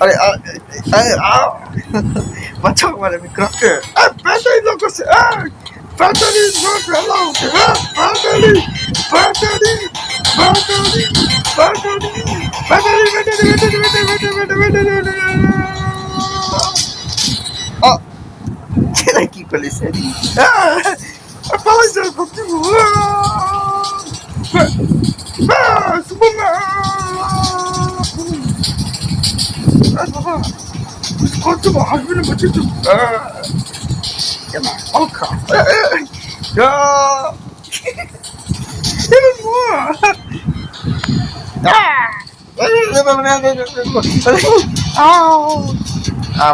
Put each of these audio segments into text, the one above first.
अरे बचाओ हमारे मिक्रोफोन बैटरी लोगों से battery not allowed battery battery battery battery Tiene aquí con el serio. Apágase el contigo. Contigo, hazme muchacho. Llama, oca. Ya. Even more.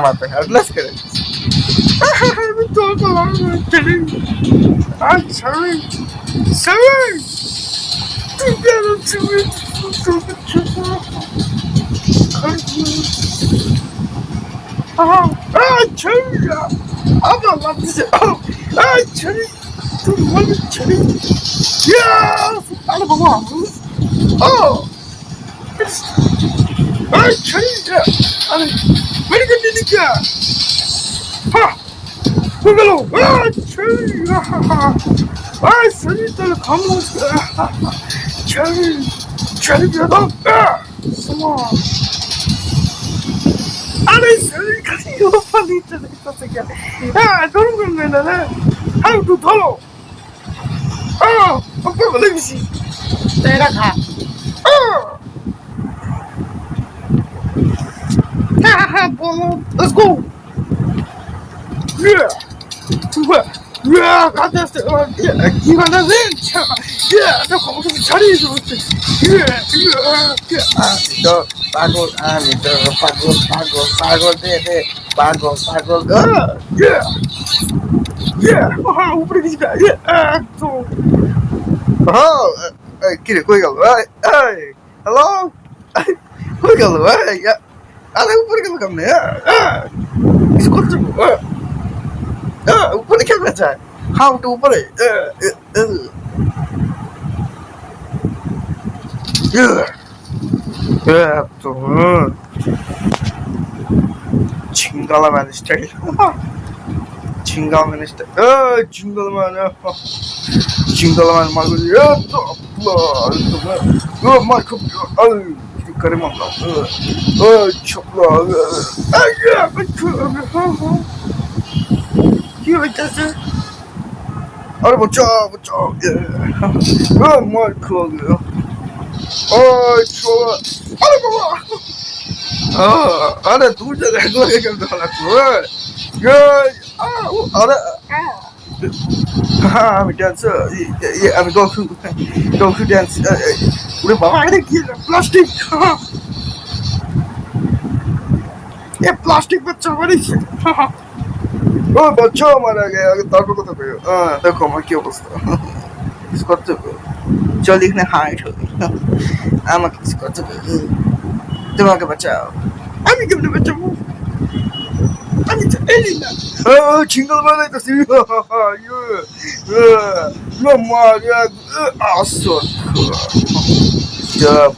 Mate, hablas que me toca la sorry. Sorry. Cherry. I'm not allowed to say, Cherry. Cherry. Yes. Out of a wall. Cherry. Very good, Nika. Hello. Cherry. Sorry, come on. Cherry. Cherry, you're up there. Come on. अरे sir कहीं ऊपर नीचे नहीं तो से क्या don't remember that how to follow अब बोले किसी तेरा खा बोलो let's go yeah 가자 기관다 너 거기서 자리에서 너 빠고 아니 너 빠고 네 빠고 ऊपर किसी का तो किरे कोई गल हेलो कोई गल या अरे ऊपर गल करने इसको ऊपर क्या बचा है हाँ तो ऊपर है तो Chingalaman style. Chingalaman style. Chingalaman Magulia. My computer. Karimanda. Chocolate. You like that? अरे बचाओ मार खो गया अरे बाबा अरे तू जगह को ये कर डाला तू अरे हाँ मैं डांस ये अभी गोकू डांस उरे बाबा अरे क्या प्लास्टिक ये प्लास्टिक बच्चा बड़ी बच्चा मारा गया अगर ताको को तो गयो देखो मैं क्या बस्ता इसको तो जो लिखने हाइट हो गई आमा किसको तो तुम्हारे बचाओ अभी क्यों नहीं बचाऊं अभी तो एलिना चिंगल मारे तो सी लो मारा आसो जब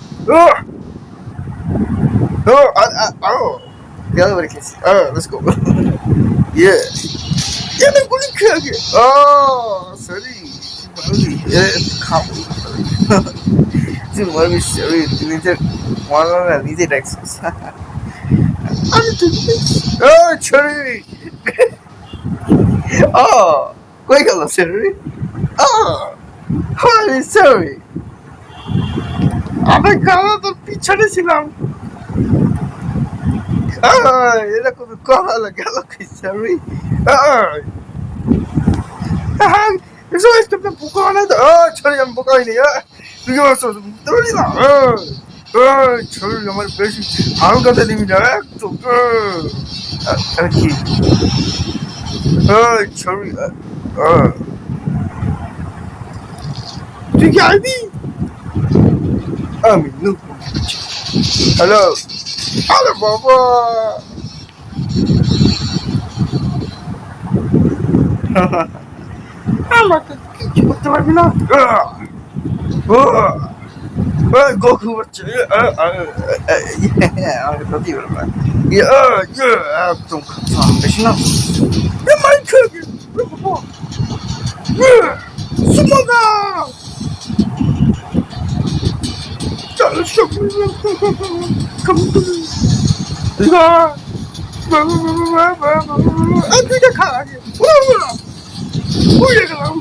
the other way kiss let's go yeah मैं गोली खा गया sorry come तुम्हारी sorry नीचे वाला नीचे टैक्स sorry कोई गलत sorry sorry अबे कहाँ तो पीछे नहीं सिलाऊं era come cosa la gala che sei eso es que me poco nada chale un poco ahí ya digo eso dorina chale हमारे पैसे हाल का दे मिला तो aquí chale ठीक है अभी no hello Hello, Baba. I'm not going to get you with the webinar. Goku হচ্ছে আমাকে তো দিয়ে বলবে একদম খাচ্ছাম বেশি না মাই খাবি সুমনা চল সব দুইটা খা আগে উড়ে গেলাম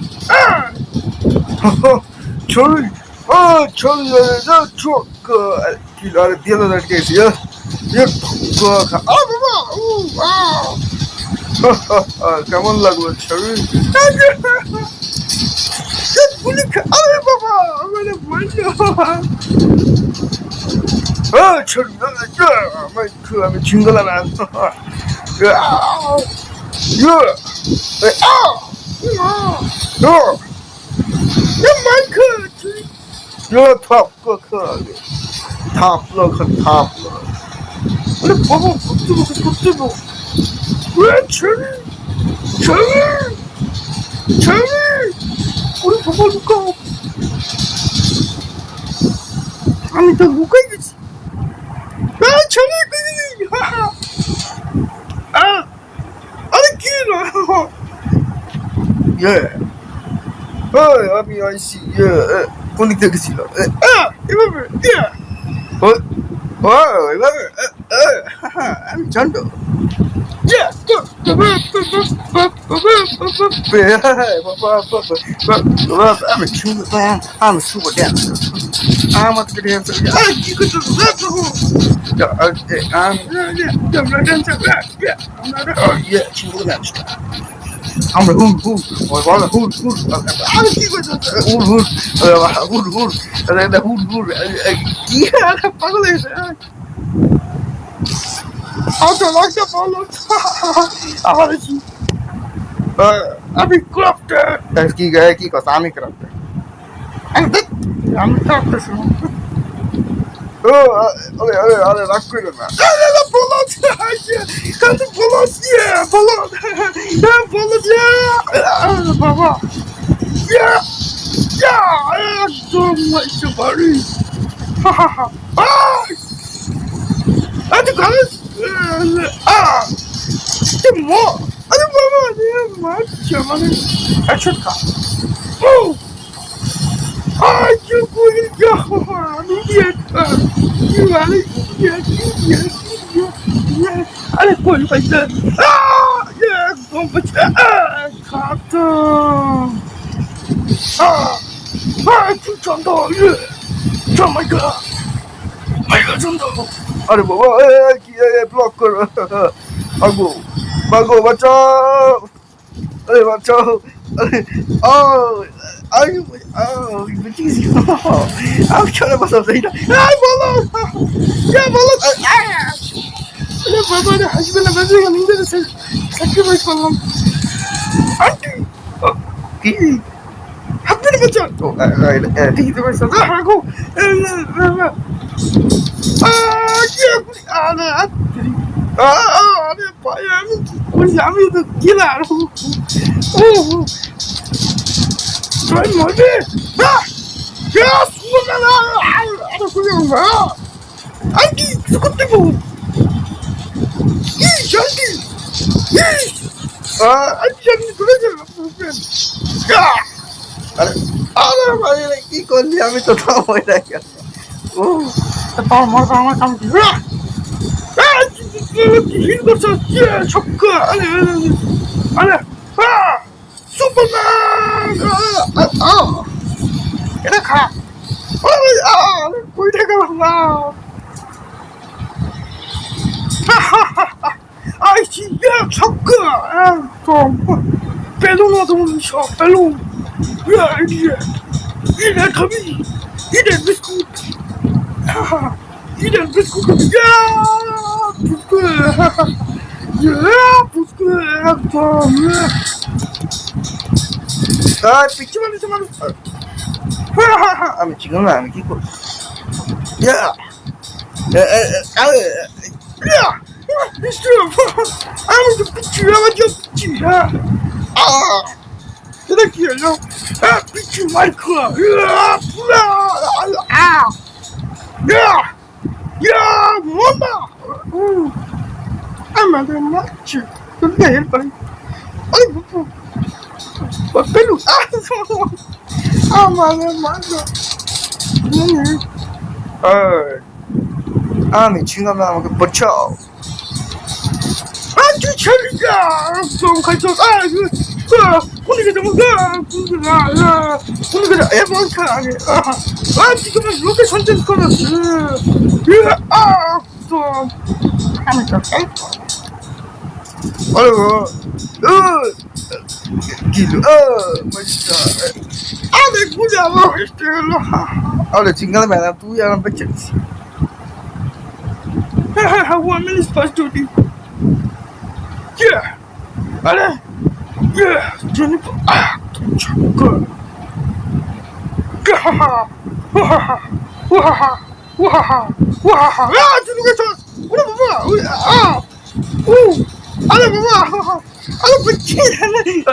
ছড়ি ছড়ি çok kiloları diyorlar ki ya কেমন লাগলো ছবি আরে বাবা আমার বললো ছবি আমি চিঙ্গলাম 이거 탑로 우리 봐봐 밥도 왜 저리 우리 봐봐 누가 아니 너 누가 이거지 저리 아니 길어 예 আমি আইসি কোন দিক থেকে ছিল এভাবে এভাবে আমি জানতো আমি আমি শুভ ড্যান্স আমাকে ড্যান্স কি করছো আমরা হুল কি করছো হুল কি পাগল হয়েছে একটা বলো আমার আমি ক্রাফটার কি কথা আমি ক্রাফটার আমি ক্রাফটার শুনো আরে রাগ করো না বাবা একদম বাড়ি আরে বাবা মারছে মানে একশো খা Ay, yo voy a Ale koy başla. Ya bombaça. Kalktı. Çanta. Oh my god. çanta. Aরে বাবা কি ব্লক কর ভাগো বাঁচাও আরে বাঁচাও আমি চলে বসে বলো বলো বাবা হাসবে না বেঁচে গেল নিজের স্যাক্রিফাইস করলাম আন্টি কি আপনি বাঁচান ঠিক আছে হাগো আরে ভাই আমি বলছি আমি তো গেলাম Ay, madre! Ya, suena la... Ahora soy un ¡Andy! ¡Sócate, po! ¡Ish, Andy! ¡Ish! Andy, tú le dices... ¡Ya! আরে ভাই কি করলি আমি তো তাও হয়ে গেল ও তার মারবা আমার কাম কি কি করছ ছক্কা আরে আরে সুপারম্যান এটা খা কই টাকা না আইছি ছক্কা একদম পেলুম না তুমি সব পেলুম ইডের খাবি ইডের বিস্কুট ইডের বিস্কুট বিস্কুট একদম পিচ্ছি মানুষ আমি চিকন না আমি কি করবো আমি তো পিচ্ছি আমার যে পিচ্ছি এটা কি হলো পিচ্ছি মার খাওয়া Yeah! Yeah, mama! I'm a little much. Good day, buddy. Oh, what pelu? I'm a little much. আমি ছিলাম আমাকে বাঁচাও আজ ছেলেটা একদম খাইছো কোন দিকে যাবো কোন দিকে এমন খাগে আজ তোমার লোকেশন চেঞ্জ করো আমি তো Gilo, ale gudiamo questo. Allora, cingala me, tu ya non becchesi. 1 minute past duty. Yeah. Ale. Yeah. Johnny. Good. Wahaha. Ah, tu lugar tu. Udah bapa. Ale bapa. Ale becchi.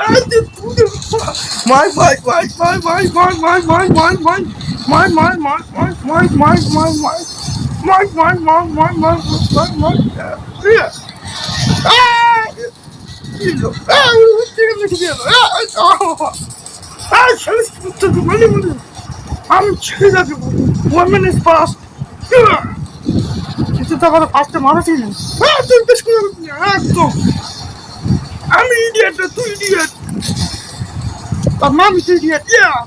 Ale tu. My. Yeah. Ah! I'm chilling at 1 minute past. It's about a past marathon. I'm an idiot, two idiot. But mom is idiot, yeah.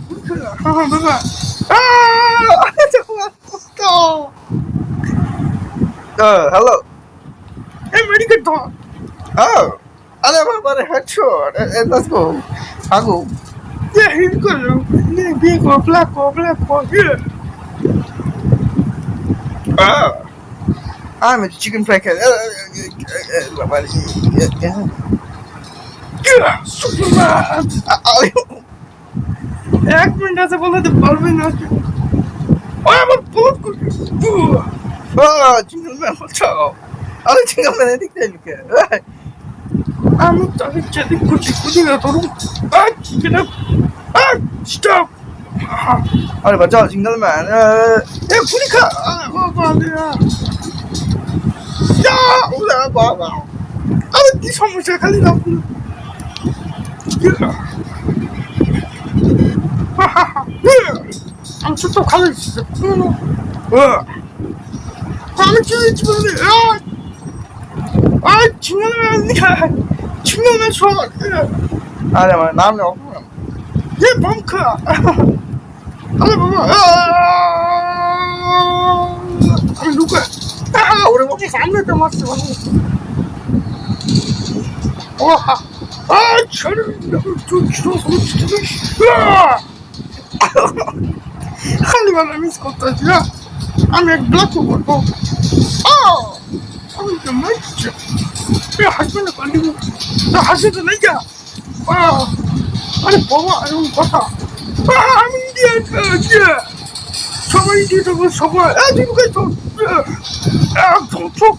Hello. Hey, medical dog. Oh. I never about a headshot. Let's go. I'll go. Yeah, he's good. Big or black or yeah. I'm a chicken packet. Yeah, Superman. এক minute আছে বলে তো পারবে না আমার বহুত চিংড়ি বাঁচাও আরে চিংড়ি এদিক থেকে লুকে আমি তাকে যেদিক খুঁজি খুঁজি না তোর স্টপ আরে বাঁচাও চিংড়ি ম্যান এ খুনি খা বাবা আরে কি সমস্যা খালি না I'm so colored. I'm just 중요한 저 아니 뭐 남녀 얘 벙커야 아니 봐봐 아니 누구야 우리 거기 삼렙 때문에 아 저는 خلي بالك من سكوتات لا عم يبلكوا برضو انت مجد يا حسبنا قلبي لا حسيت نجا انا بابا انا بابا من دي سوي دي تو سوي ادي بقيتو توك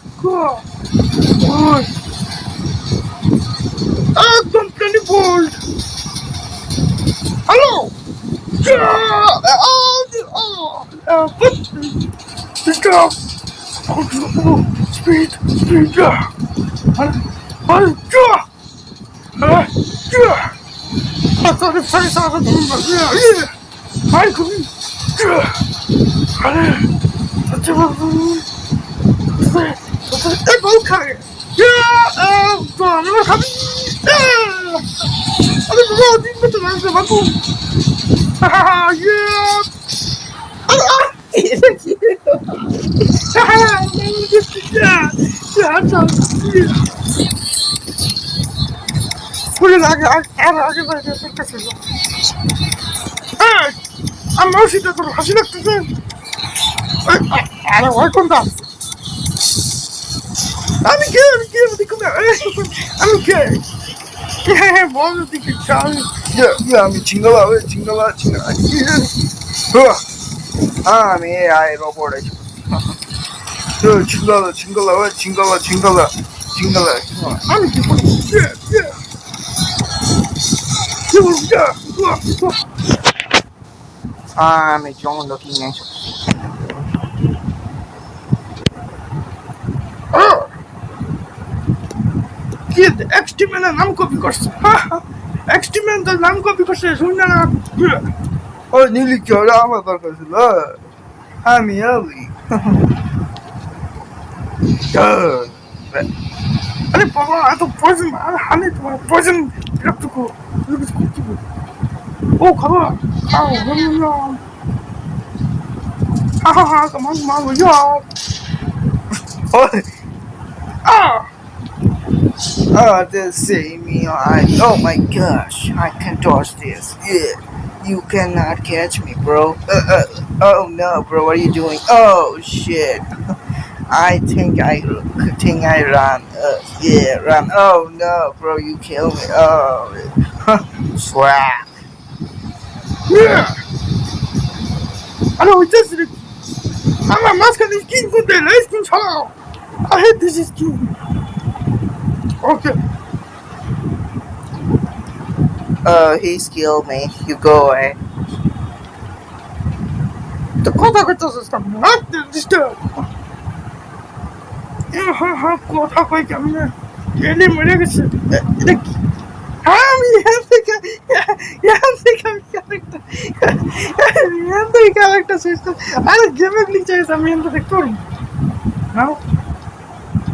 don't play ball hello stop speed I thought it face out of the I couldn't okay yeah I don't know what to yeah I'm mostly the Hasinak to them. I don't work on that. I'm okay. More than yeah, I'm chingala. I'm AI robot. chingala. I'm a John looking anxious. Kid, X-Team and I'm copy course. X-Team and the Nam copy course is Oh, nearly killed আমার দরকার ছিল আমি আমি আরে বাবা এত poison আর হানি তোমার poison বিরক্তকু ও খাবার খাও হা কামান মা ইয়া ah Oh, this save me. Oh my gosh, I can dodge this. Yeah, you cannot catch me, bro. Oh no, bro, what are you doing? Oh shit. I think I run. Yeah, run. Oh no, bro, you kill me. Oh, swag. yeah আরে হইতেছে আমার মাঝখানে skin করতে skin ছাড়াও I hate this skin okay He killed me. You go away. the কথা কইতেছিস কেমন disturb কথা কই কেমন এনে মরে গেছে এটা কি আমি ক্যারেক্টার সিস্টেম আরে গেমে গ্লিচ আছে আমি এত দেখতে পারি না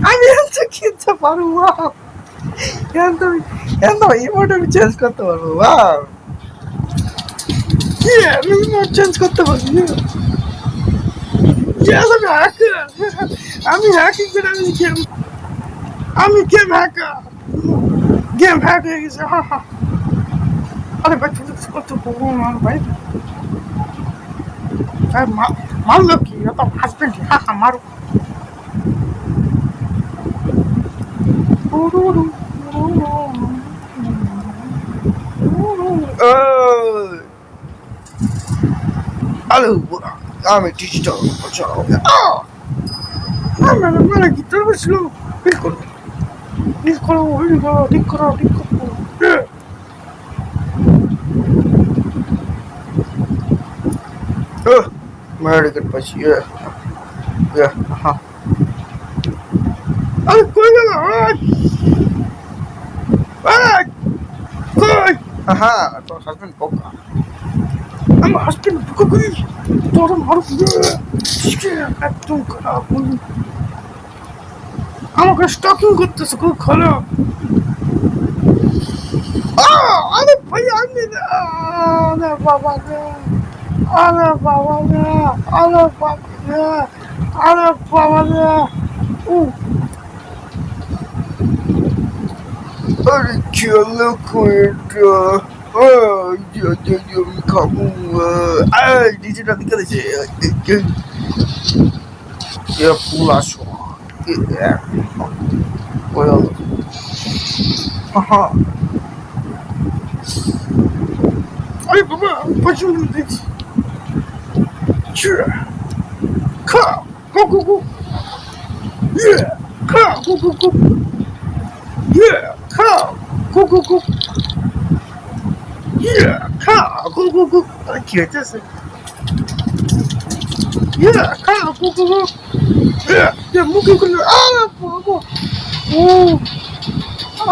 আমি এত কিনতে পারবো এত ইমোট আমি চেঞ্জ করতে পারবো ওয়াও কি আমি ইমোট চেঞ্জ করতে পারি Yes, I'm hacking করে আমি গেম হ্যাকার গেম হ্যাক হয়ে গেছে আরে ভাই ছোট কত বড় মাল ভাই মারলো কি তো হাজবেন্ড মারো Hello, I'm a digital. মানে কি তোর বসলো ঠিক করো American bus, yeah. আরে কই গেল কই Aha, তোর হাজবেন্ড বোকা আমার হাজবেন্ড বুকে করি তোর মারো একদম খারাপ আমাকে স্টকিং করতেছে খুব খারাপ আরে ভাই আমি আরে বাবা রে আরে বাবা রে আরে বাবা রে আরে বাবা রে আরে চলো কোয়েটা খাবো ডিজিটাল দিকে দিয়েছে পুলাশো আরে বাবা পছন্দ দেখছি খা গো yeah খা গো yeah খা গো yeah খা গো কি হচ্ছে yeah খা গো yeah মুখে করে আরে বাবা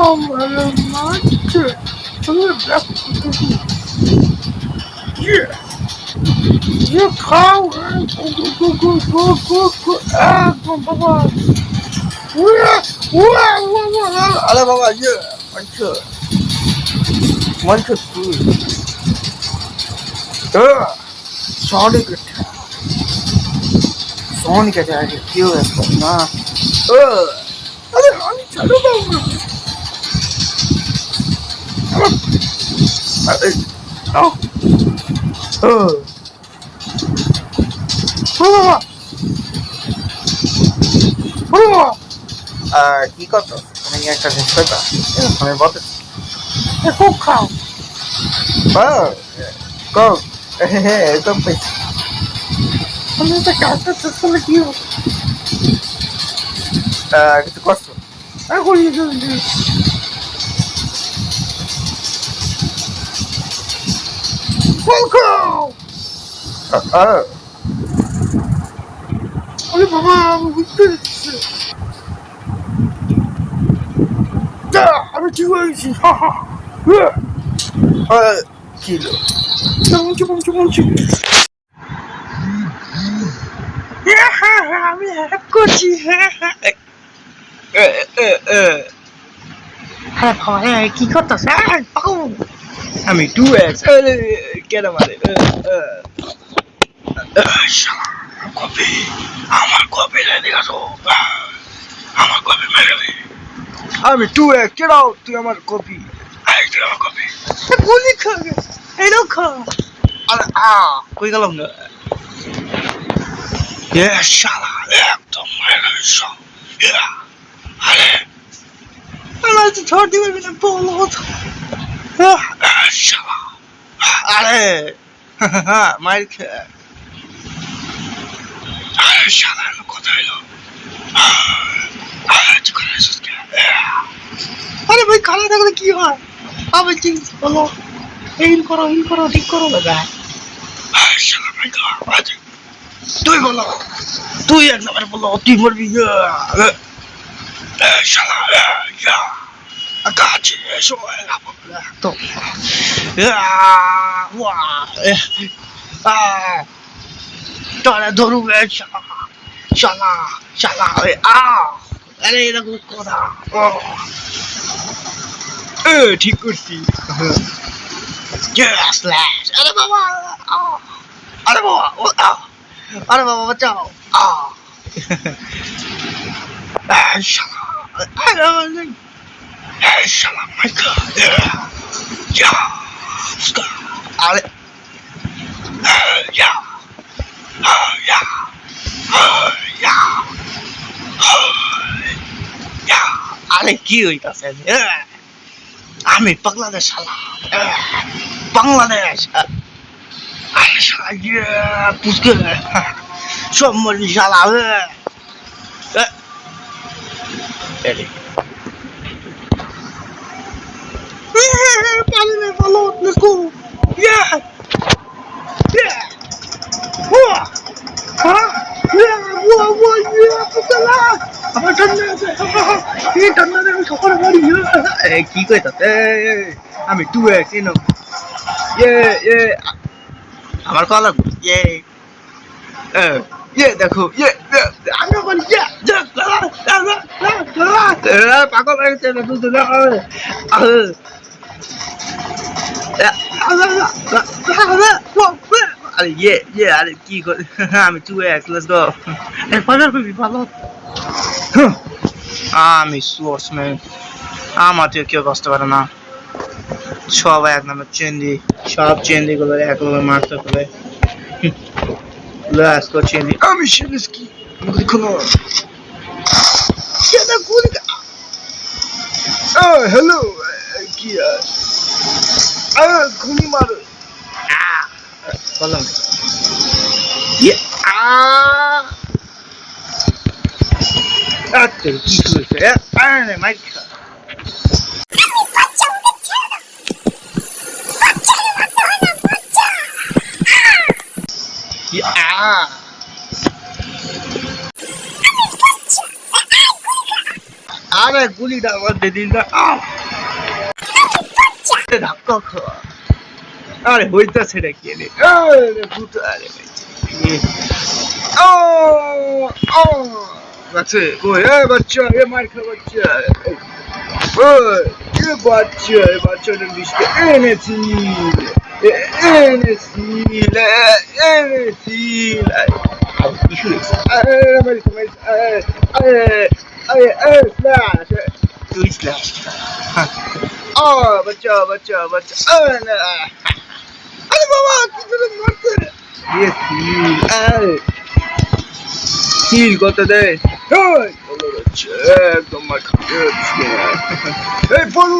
আমার মাকে চলো ব্যাক yeah yeah খাও গো বাবা আরে বাবা ইয়ে আচ্ছা Michael Food. Sonic attack. Kill us, but nah. अरे हामी चलो बाबू अरे কি করতো তুমি একটা জিনিস করবা আমি বলতে খুব খাও কোক হ্যাঁ তো পেয়েছি আমি তো কাজটা শেষ করলে কি হবে কিছু করছো এখন আরে বাবা আমি বুঝতে পারছি বাচ্চা আমি ঠিক হয়ে গেছি কিলো বলছি আমি হ্যাক করছি হ্যাঁ ভাই কি করতেছ আমি 2x কেন মারে আমার কপি দেখা তো আমার কপি মেরে আমি 2x কেডাও তুই আমার কপি আমার কপি গুলি খাবে এটাও খা আরে কই গেলাম না শালা একদম মেরে গেছ আরে আমার তো ছোট দিবে না বলো শালা আরে মার খে আরে শালা কথা হইলো আরে ভাই খালা থাকলে কি হয় আবার চিন্স বলো এইন করো ঠিক করো দাদা শালা ভাই তুই বলো তুই একবার বলো তুই মরবি শালা কাছে এসো তো তোরা ধরুবে শালা আরে এরকম কথা ঠিক করছি আরে বাবা আরে বাবা বাঁচাও শালা my god আরে আরে কি হইতাছে আমি বাংলাদেশ শালা বাংলাদেশ আরে শালা পুষ্কে সব মরি শালা follow let's go yeah huh কি কইতাছে আমি 2x এনো আমার কলা দেখো আমি বলি পাগল হয়ে গেছে না তুই আরে আরে কি করে আমি 2x let's go ভালো আমি সোর্স ম্যান আমাদের কেউ বসতে পারে না সবাই এক নামে চেন্দি সব চেন্দি গুলো একভাবে মারতে পারে চেন্দি আমি শেষ কি কোনো সেটা গুলি হ্যালো কি গুলি মারো বললাম কি করেছে মাইক আরে গুলিটা মধ্যে দিন ধাক্কা খাওয়া আরে হইতাছে রে কি রে আরে বাচ্চা কই বাচ্চা মার খা বাচ্চা বাচ্চাটা লিস্টে এনেছি বাচ্চা আরে বাবা কিছু মারতে হিল কত দেয় একদম মার খাবে এই বলু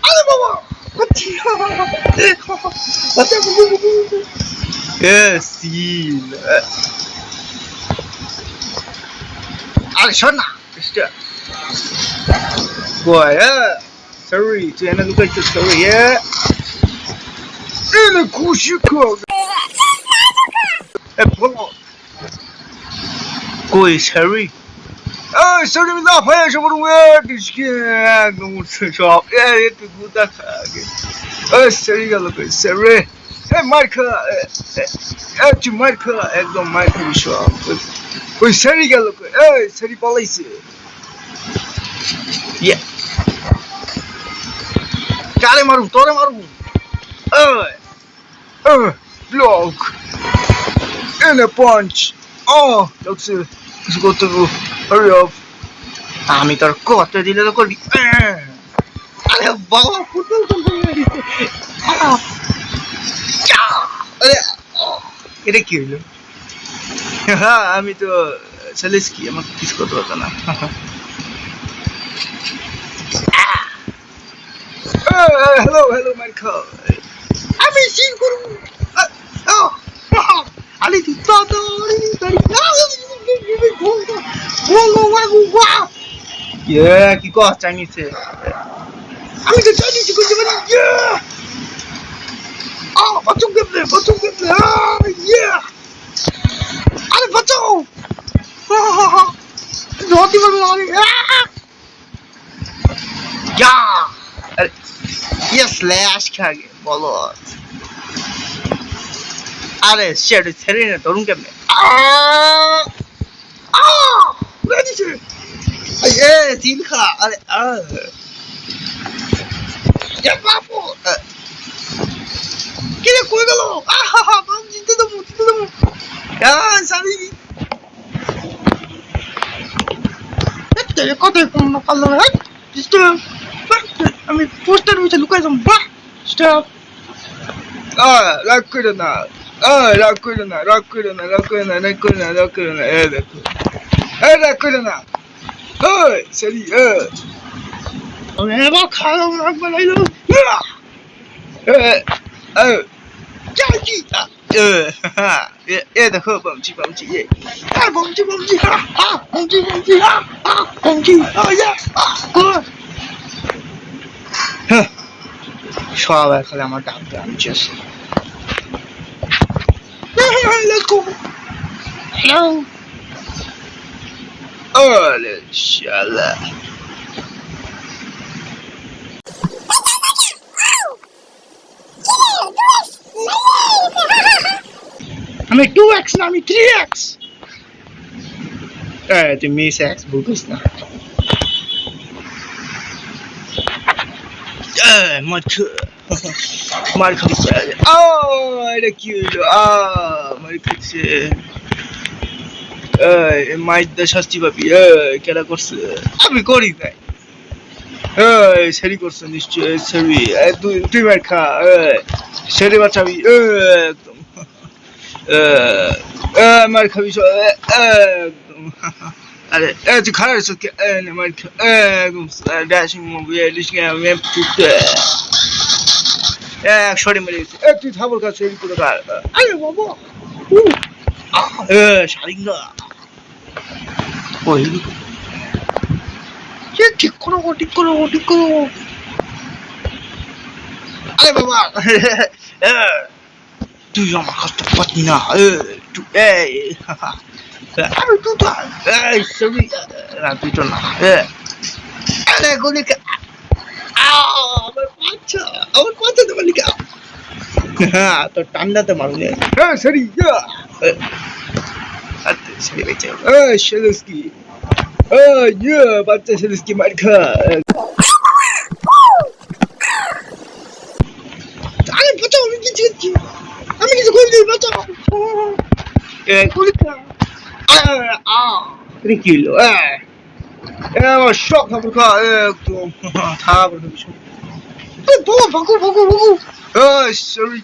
আরে বাবা আরে শোন না boy sorry তুই এনে লুকাইছিস sorry এনে খুশি কর বলো কই sorry সরি না ভাই সবার একদম উঠছে সব একটু গুদা খাগে সরি গেল কই সরে মার খা তুই মার খা একদম মার খাবি সব ওই সরি গেল কই সরি পালাইছে ইয়ে কারে মারু তোরে মারু ব্লক and a punch লক্ষ্য কিছু করতে hurry up আমি তোর কথা দিলে তো করবি আরে বাবা ফুটবল তো এটা কি হইলো হ্যাঁ আমি তো সেলেস্কি আমাকে কিছু করতে পারতো না হ্যালো হ্যালো মার্কো আমি সিন করব আরে তুই তো কি কস চাইনিজে আমি তো চাইনিজ করতে পারি বাঁচো গেলে আরে বাঁচাও ধরতে পারবো না আরে ইয়ে স্ল্যাশ খাগে বলো আরে শেড ছেড়ে না ধরুন কেমনে তিন খা আরে বাপু কিরে কই গেল বাম জিতে দেবো সারি কথা কম না পারলো না আমি পোস্টার নিচে লুকাই যাবো বাহ স্টপ রাগ করে না রাগ করে না দেখো রাগ করে না সরি এবার খাওয়া একবার লাইলো দেখো বমচি সব এখন আমার ডাকতে আমি চেষ্টা let's go hello inshallah আমি 2x না আমি 3x তুই মিস x বলতিস না মার খাবি এটা কি হইলো মার খাচ্ছে মাইর শাস্তি পাবি কেডা করছে আমি করি নাই সেরি করছে নিশ্চয় সেরি তুই মার খা সেরি বাঁচাবি একদম মার খাবি একদম আরে তুই খারাপ মার খা একদম ড্যাশিং মুভি শরীর মেরে গেছে তুই থাবর কাছে করে আরে বাবা শারিঙ্গা ওই ঠিক করো আরে বাবা তুই আমার কষ্ট পাচ্ছি না আমি তুই তো না আরে গুলি আমার পাচ্ছা তো বলি তো ঠান্ডাতে মারুন সরি সরি বেঁচে সেলেস্কি বাচ্চা সেলেস্কি মার খা আরে বাঁচাও আমি কিছু করি বাঁচাও গুলি খা কি হলো আমার শখ খাবো খা একদম খাবার ভাগু সরি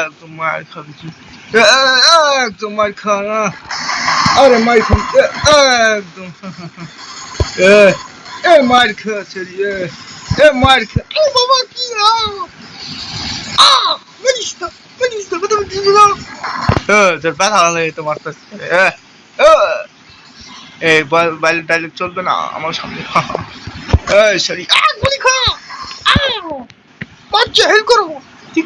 একদম মার খাবি একদম মার খা আরে মার খাবি একদম মার খা সরি মার খা বাবা কি তোর ব্যথা হলে তোমার তো এই বাইরে ডাইলেক্ট চলবে না আমার সামনে সরি গুলি খা বাচ্চা হেল্প করো ঠিক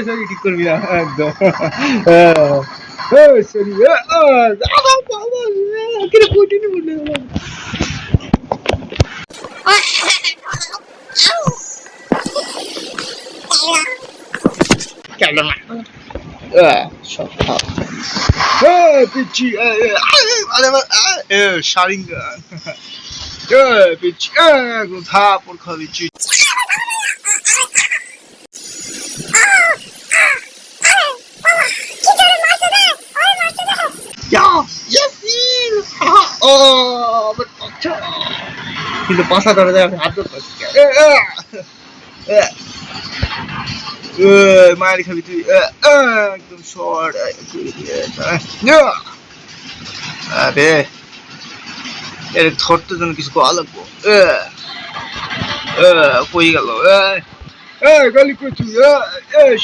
সরি ঠিক করবি না একদম সরি কিরে কইটিনি বলে কেন না সব পিচ্ছি শারিঙ্গান পিচ্ছি থাপড় খাবি চিট কিন্তু পাশা ধরে যায় হাত ধরতে মায়ের খাবি তুই একদম শর্ট আরে এর ধরতে জন্য কিছু করা লাগবো কই গেল গালি করছি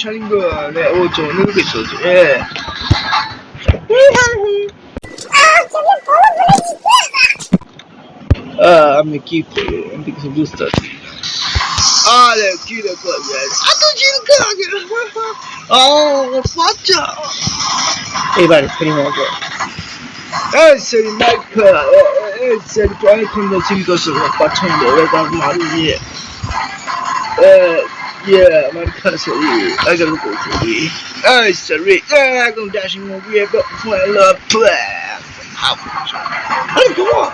শারিঙ্গ ও চলে গেছে আমি কি করি আমি কিছু বুঝতে পারছি আরে কি রে করবে এত চিন্তা আগে বাচ্চা এবার ফিরে মজা সেই মাইকা সেই অনেকক্ষণ চিন্তা করছে পছন্দ এরকম মারি নিয়ে আমার কাছে এগারো করছি sorry একদম dashing movie but I love play hey come on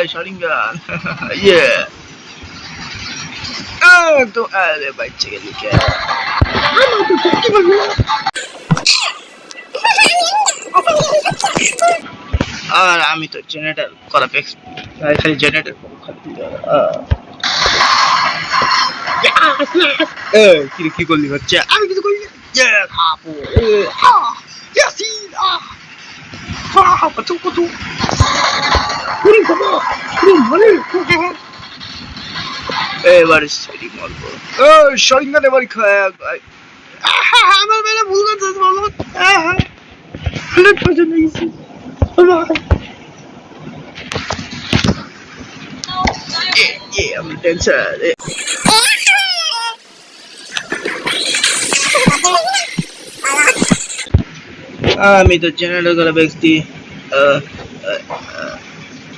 Sharingan yeah তো আরে বাচ্চা গেলি কে আমার তো কি বলবো আর আমি তো জেনারেটর করা পেক্স খালি জেনারেটর খালি কি করলি বাচ্চা আমি কিছু করি খাবো এবারে সেটি মারবো শারিঙ্গানে বাড়ি খায় আমার বেলা ভুল করছিস বলো পছন্দ গেছি I'm a dancer. আমি তো জেনারেটর করা ব্যক্তি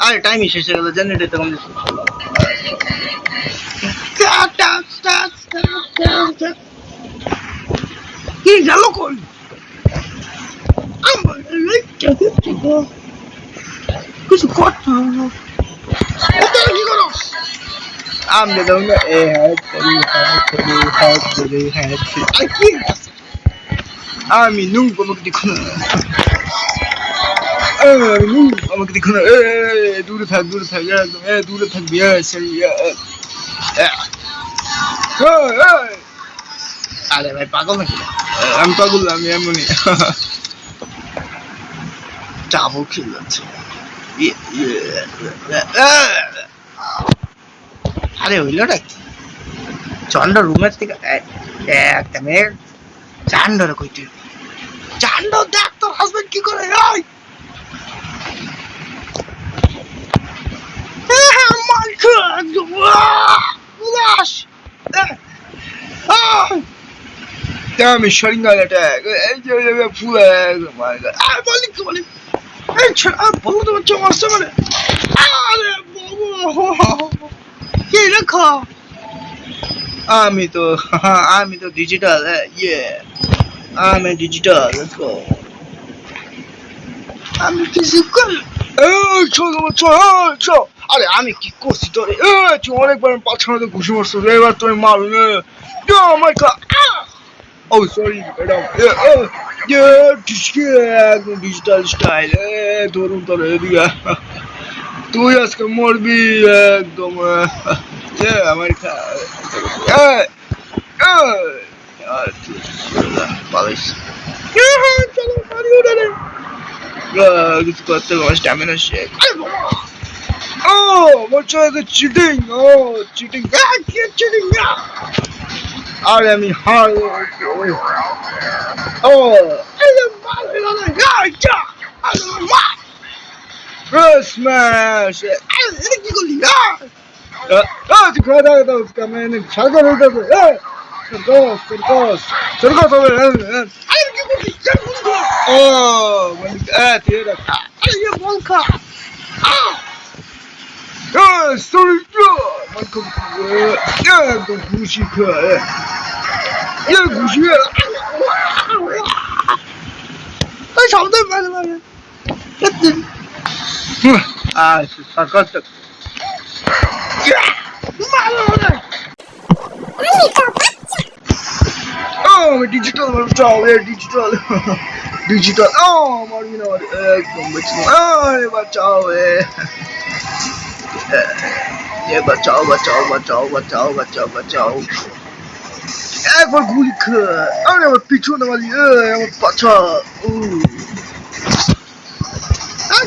আরে টাইম শেষ হয়ে গেল জেনারেটর তখন কি গেল কোন আমার কিছু করতে কি করো আমি তো আমি নু আমাকে দেখো না আমাকে দেখো না দূরে থাক একদম দূরে থাকবি আরে ভাই পাগল নাকি আমি পাগল আমি এমনই চাবো খেয়ে যাচ্ছে আরে হইলটা কি চন্ড রুমের থেকে একটা মেয়ে চান্ডরে কইতে চান্ড দেখ তোর হাজবেন্ড কি করে আমি শারিঙ্গান অ্যাটাক এই যে ফুল বলি কি বলি বলবো তোমার চোখ আসছে মানে আরে কি লেখা আমি তো ডিজিটাল আমি ডিজিটাল আমি ফিজিক্যাল চল আরে আমি কি করছি তোরে তুই অনেকবার পাছানোতে ঘুষি মারছো এবার তুমি মারু আমার oh sorry madam একদম ডিজিটাল স্টাইল ধরুন তোর এদিকে তুই আজকে মরবি একদম আমার চলো মারি উড়ে কিছু করতে হবে stamina shake oh what's the cheating cheating cheating আর আমি হার smash কি করলি তুই খাওয়া দাওয়া দাও সারকস হবে কি Oh, tuh dah kah? Ayo bongkar. Sorry tuh, macam gusi kah? Gusi. 他吵对吗？他妈的！是啥个的？妈的！Digital macam digital. Mari nak bacau ये बचाओ एक बार गोली खा अरे वो पीछे वाली আমার পাছা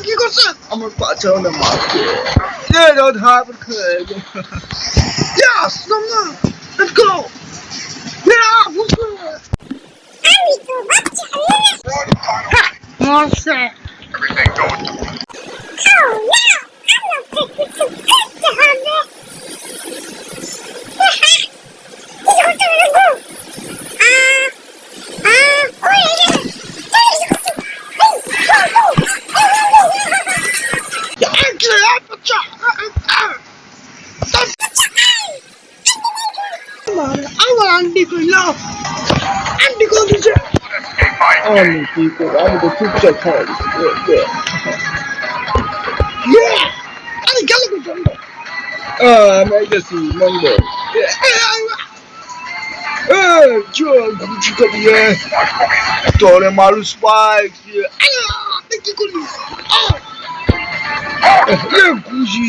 কি করছে? আমার পাছা না মারছে ये रोड हापर खा Yes, let's go. Yeah, let's go. Monster. Everything going. Andy को लो Andy को दीजिए আমি কি করব আমি তো চুপচাপ খাই Andy क्या लगे चलो আমি আইতাছি মঙ্গল গুচি কবি তোরে মারু স্পাইক কি করলি গুচি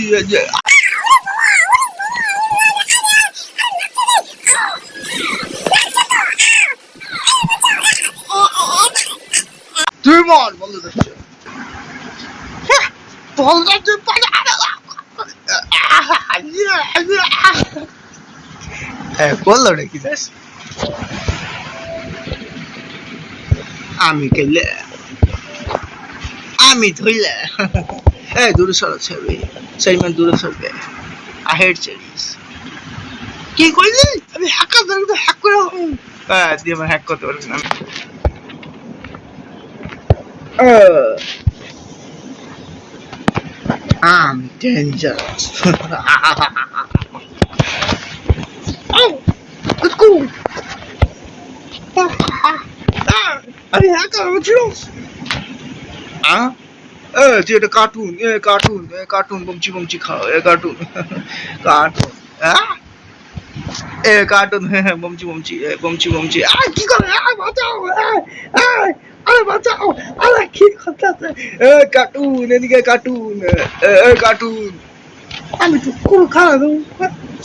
তুই মার বলে যাচ্ছে বলটা তুই পালা বললো নাকি দাস আমি খেলে আমি ধরলে দূরে সরা ছবি সেই মানে দূরে ছবি I hate cherries কি করলি আমি হ্যাকার ধরে হ্যাক করে দিয়ে আমার হ্যাক করতে পারবি না I'm dangerous. Let's go. আরে হ্যাকার বুঝছিস তুই একটা কার্টুন বমচি খাও কার্টুন কার্টুন বমচি কি করে বাঁচাও আরে বাঁচাও আরে কি করতেছে কার্টুন এদিকে কার্টুন আমি তো খুব খারাপ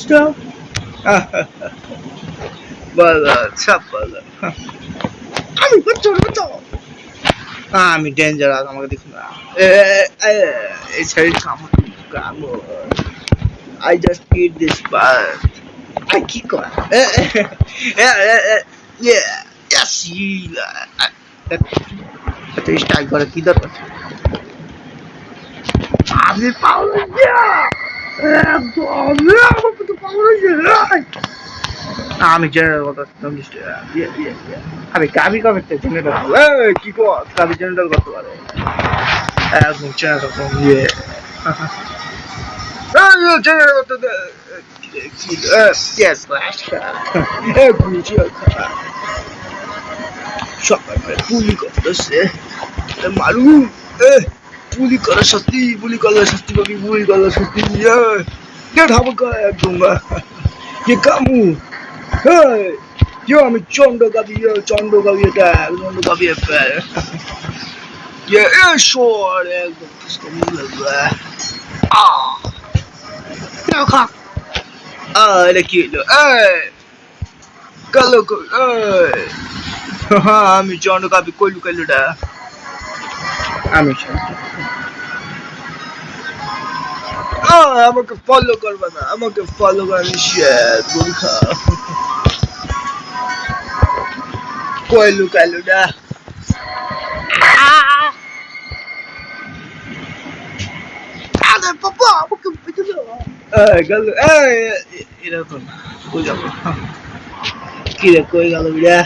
স্টপ বলো সব বলো আমি বাঁচাও আমি ডেঞ্জারাস আমাকে দেখুন না এই শরীর কামো I just eat this bird I kick on yes এটা স্টাইল করে কি দরকার আমি পাওয়া আমি জেনারেল কথা আমি কবে জেনারেল কি কর আমি জেনারেল করতে পারে একদম জেনারেল জেনারেল করতে yes সবাই পুলি করতেছে মারু পুলি করার সত্যি পাবি পুলি করার সত্যি ঢাবা করে একদম কে কামু আমি চন্ড গাবি এটা চন্ড গাবি শোর একদম এটা কি হলো কালো আমি চন্ড গাবি কইলুটা আমি আমাকে ফলো করবে না আমাকে ফলো করে আমি শেয়ার করি কইলুটা আরে বাবা আমাকে বেঁচে দাও গেল এরকম বুঝাবো কি রে কই গেল বিড়া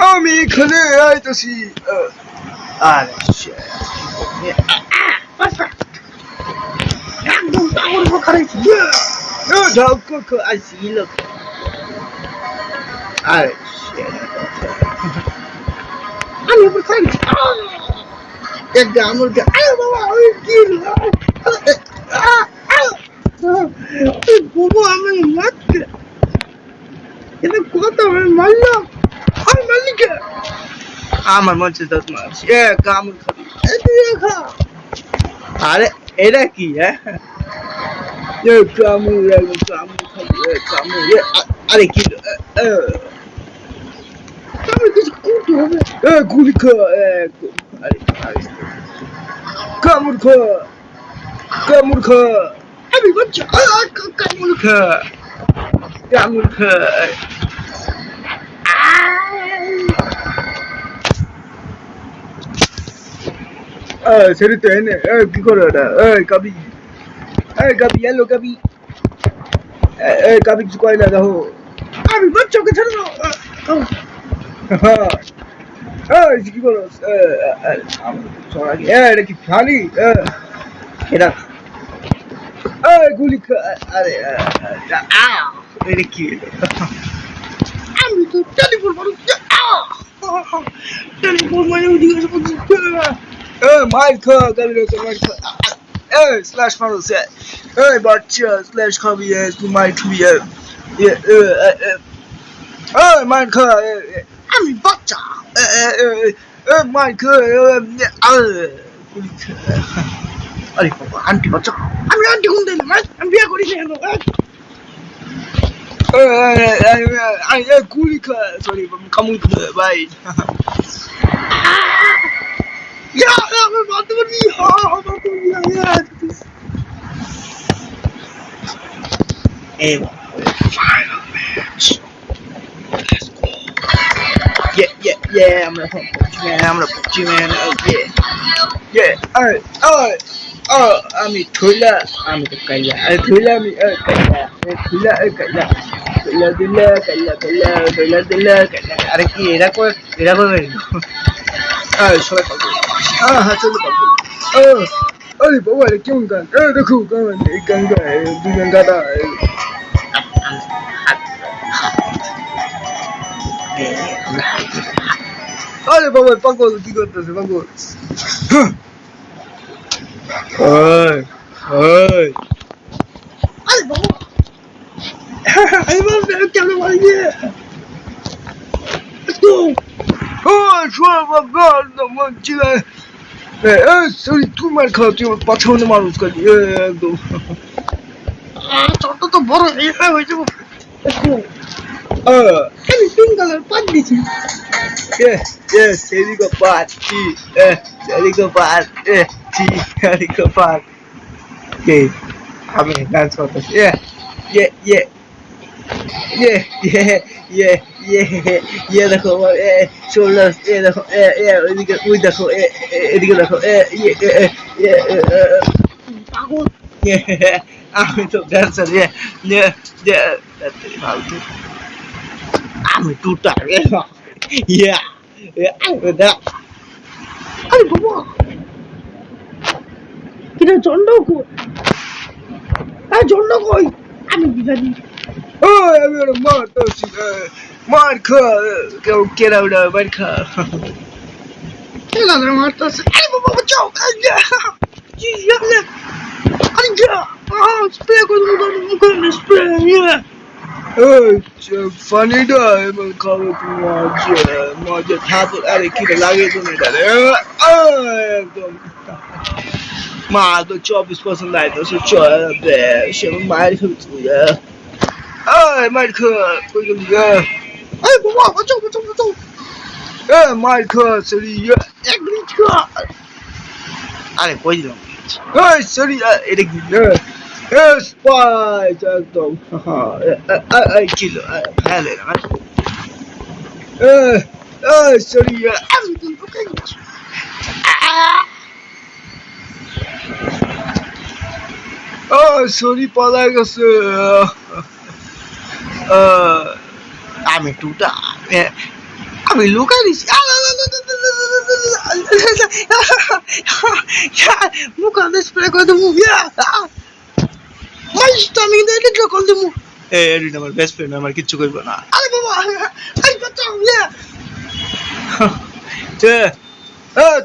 আমি এখানে আইতাছি আরে shit. একদম পাগল বোকারে No, don't go. I see. Look. আরে shit. আমি উপর খাইছি একটা আমার আরে বাবা ওই কি বাবা আমি মারতে এটা কত আমি মারলাম আর মালিকে আমার মন চাইছে মারছি কামড় খাবি এদিকে খা আরে এটা কি কামড় খাবি কামড় আরে কি আমি কিছু করতে হবে গুলি খা আরে কামড় খা কামড় খা আমি বাচ্চা কামড় খা কামড় খা সেটা তো এনে কি করো এটা কাবি এলো কাবি কাবি কিছু কয় না দেখো আমি বাচ্চাকে ছেড়ে দাও কি করো এটা কি ফানি এটা গুলি আরে এটা কি আমি তো টেলিফোন মানুষ টেলিফোন মানে ওদিকে বলছি মাইর খা গাবি মাইর খা slash model set বাচ্চা slash খাবি তুই মাইর খাবি মাইর খা আমি বাচ্চা মাইর খা আরে বাবা আন্টি বাচ্চা আমি আন্টি কোন দিলাম আমি বিয়ে করি কেন গুলি খা সরি কামড় খা ভাই Ya, আমি বাদ বলি final match. Let's go. Yeah, I'm gonna punch you, man. Oh, yeah. Alright. আমি থইলা আমি তো কাইলা আরে থইলা আমি কাইলা কাইলা দিলা আরে কি এরা কই সবাই পাগল হ্যাঁ চলো পাগল আরে বাবা রে কেমন গান দেখো গান এই গান গায় দুজন গাদা আরে বাবা পাগল কি করতেছে পাগল আরে বাবা আমি বলতে কেন মারি তো শোনো বাবা মন ছিল সরি তুই মার খাও তুই পাছনে মানুষ কাটি একদম ছোট তো বড় হয়ে যাবো আমি পিঙ্ক কালার পাট দিছি Serico Party, Okay, I'm gonna dance for this. Yeah. देखो, shoulders, देखो, এদিকে দেখো, পাগল আমি তো dancer, আমি টুটা, yeah, that. আরে বাবা কিনা জন্ড কই জন্ড কই আমি বিজানি আমি ওরা মারতেছি মার খা কেউ কেরা ওটা মার খা কেন ধরে মারতেছে আরে বাবা বাঁচাও জি ইয়ালে আরে যা স্প্রে করে দাও মুখে স্প্রে ইয়া ফানিটা এমন খাবে মজা থাকো আরে কি লাগে তুমি এটা একদম মা তো 24%来都是准备什么买口子呀麦克这个你哎বাবা বাঁচাও麦克这里এক মিনিট আরে কই দিলাম সরি এটা কি স্পাইস একদম কিলো হ্যালো সরি আমি তো ওকে সরি পালাই গেছে আমি টুটা আমি লুকাই দিছি মুখ স্প্রে করে দেবো মাইস্টা আমি এটা কল দেবো এরিন আমার বেস্ট ফ্রেন্ড আমার কিচ্ছু করবো না আরে বাবা আই বাঁচাও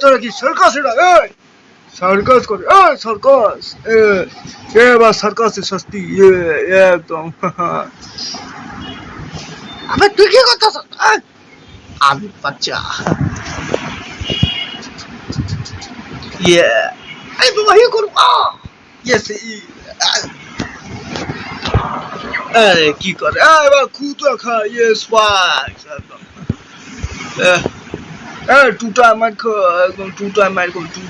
তোরা কি সার্কাস এটা সার্কাস করে সার্কাস এবার সার্কাসের শাস্তি একদম আবে তুই কি করতেছ আমি বাচ্চা আরে বাবা ইয়ে করো ইয়েস আরে কি করে এবার খুঁতো খা ইয়েস ওয়াই একদম two time মার খা একদম two time মার কর two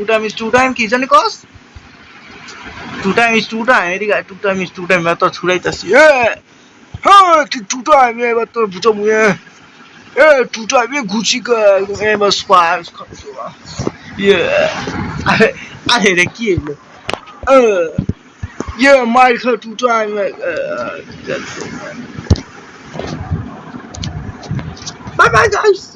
time is two time কি জানি কস two time is two time এদিকে two time is two time তো ছুড়াইতাছি হ্যাঁ two time এবার তোর বুঝো মুয়ে two time ঘুচি কা একদম এবার স্পাইস খাচ্ছো আরে রে কি এলো মার খা two time bye bye guys